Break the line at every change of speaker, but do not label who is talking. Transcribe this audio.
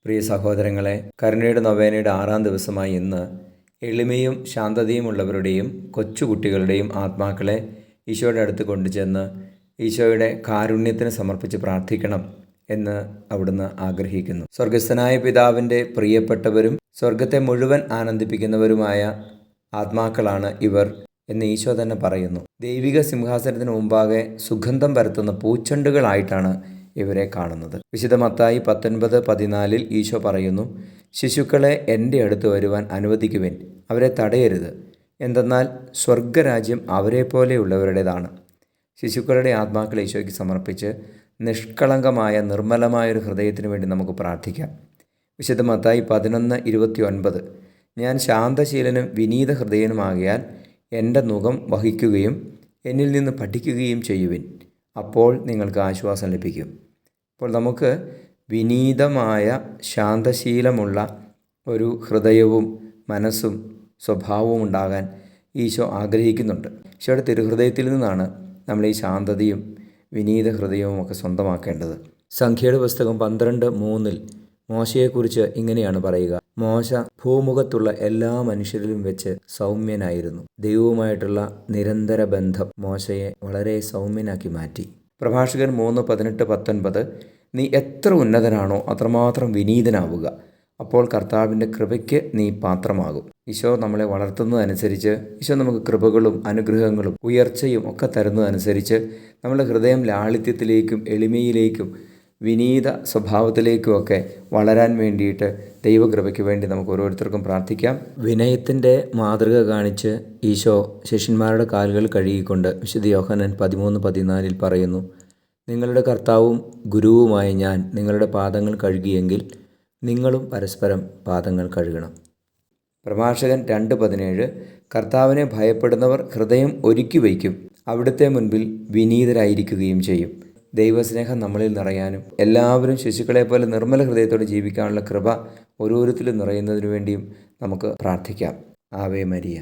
പ്രിയ സഹോദരങ്ങളെ, കരുണയുടെ നൊവേനയുടെ 6-ാം ദിവസമായി ഇന്ന് എളിമയും ശാന്തതയുമുള്ളവരുടെയും കൊച്ചുകുട്ടികളുടെയും ആത്മാക്കളെ ഈശോയുടെ അടുത്ത് കൊണ്ടുചെന്ന് ഈശോയുടെ കാരുണ്യത്തിന് സമർപ്പിച്ച് പ്രാർത്ഥിക്കണം എന്ന് അവിടുന്ന് ആഗ്രഹിക്കുന്നു. സ്വർഗസ്ഥനായ പിതാവിൻ്റെ പ്രിയപ്പെട്ടവരും സ്വർഗത്തെ മുഴുവൻ ആനന്ദിപ്പിക്കുന്നവരുമായ ആത്മാക്കളാണ് ഇവർ എന്ന് ഈശോ തന്നെ പറയുന്നു. ദൈവിക സിംഹാസനത്തിന് മുമ്പാകെ സുഗന്ധം പരത്തുന്ന പൂച്ചെണ്ടുകളായിട്ടാണ് ഇവരെ കാണുന്നത്. വിശുദ്ധ മത്തായി 19:14 ഈശോ പറയുന്നു, ശിശുക്കളെ എൻ്റെ അടുത്ത് വരുവാൻ അനുവദിക്കുവിൻ, അവരെ തടയരുത്, എന്തെന്നാൽ സ്വർഗരാജ്യം അവരെപ്പോലെയുള്ളവരുടേതാണ്. ശിശുക്കളുടെ ആത്മാക്കളെ ഈശോയ്ക്ക് സമർപ്പിച്ച് നിഷ്കളങ്കമായ നിർമ്മലമായൊരു ഹൃദയത്തിന് വേണ്ടി നമുക്ക് പ്രാർത്ഥിക്കാം. വിശുദ്ധ മത്തായി 11:29 ഞാൻ ശാന്തശീലനും വിനീത ഹൃദയനുമാകിയാൽ എൻ്റെ നുകം വഹിക്കുകയും എന്നിൽ നിന്ന് പഠിക്കുകയും ചെയ്യുവിൻ, അപ്പോൾ നിങ്ങൾക്ക് ആശ്വാസം ലഭിക്കും. അപ്പോൾ നമുക്ക് വിനീതമായ ശാന്തശീലമുള്ള ഒരു ഹൃദയവും മനസ്സും സ്വഭാവവും ഉണ്ടാകാൻ ഈശോ ആഗ്രഹിക്കുന്നുണ്ട്. ഈശോയുടെ തിരുഹൃദയത്തിൽ നിന്നാണ് നമ്മൾ ഈ ശാന്തതയും വിനീത ഹൃദയവും ഒക്കെ സ്വന്തമാക്കേണ്ടത്. സംഖ്യയുടെ പുസ്തകം 12:3 മോശയെക്കുറിച്ച് ഇങ്ങനെയാണ് പറയുക, മോശ ഭൂമുഖത്തുള്ള എല്ലാ മനുഷ്യരിലും വെച്ച് സൗമ്യനായിരുന്നു. ദൈവവുമായിട്ടുള്ള നിരന്തര ബന്ധം മോശയെ വളരെ സൗമ്യനാക്കി മാറ്റി. പ്രഭാഷകൻ 3:18-19 നീ എത്ര ഉന്നതനാണോ അത്രമാത്രം വിനീതനാവുക, അപ്പോൾ കർത്താവിൻ്റെ കൃപയ്ക്ക് നീ പാത്രമാകും. ഈശോ നമ്മളെ വളർത്തുന്നതനുസരിച്ച്, ഈശോ നമുക്ക് കൃപകളും അനുഗ്രഹങ്ങളും ഉയർച്ചയും ഒക്കെ തരുന്നതനുസരിച്ച് നമ്മുടെ ഹൃദയം ലാളിത്യത്തിലേക്കും എളിമയിലേക്കും വിനീത സ്വഭാവത്തിലേക്കുമൊക്കെ വളരാൻ വേണ്ടിയിട്ട് ദൈവകൃപയ്ക്ക് വേണ്ടി നമുക്ക് ഓരോരുത്തർക്കും പ്രാർത്ഥിക്കാം. വിനയത്തിൻ്റെ മാതൃക കാണിച്ച് ഈശോ ശിഷ്യന്മാരുടെ കാലുകൾ കഴുകിക്കൊണ്ട് വിശുദ്ധ യോഹന്നാൻ 13:14 പറയുന്നു, നിങ്ങളുടെ കർത്താവും ഗുരുവുമായ ഞാൻ നിങ്ങളുടെ പാദങ്ങൾ കഴുകിയെങ്കിൽ നിങ്ങളും പരസ്പരം പാദങ്ങൾ കഴുകണം. പ്രഭാഷകൻ 2:17 കർത്താവിനെ ഭയപ്പെടുന്നവർ ഹൃദയം ഒരുക്കി വയ്ക്കും, അവിടുത്തെ മുൻപിൽ വിനീതരായിരിക്കുകയും ചെയ്യും. ദൈവസ്നേഹം നമ്മളിൽ നിറയാനും എല്ലാവരും ശിശുക്കളെ പോലെ നിർമ്മല ഹൃദയത്തോടെ ജീവിക്കാനുള്ള കൃപ ഓരോരുത്തരും നിറയുന്നതിനു വേണ്ടിയും നമുക്ക് പ്രാർത്ഥിക്കാം. Ave Maria.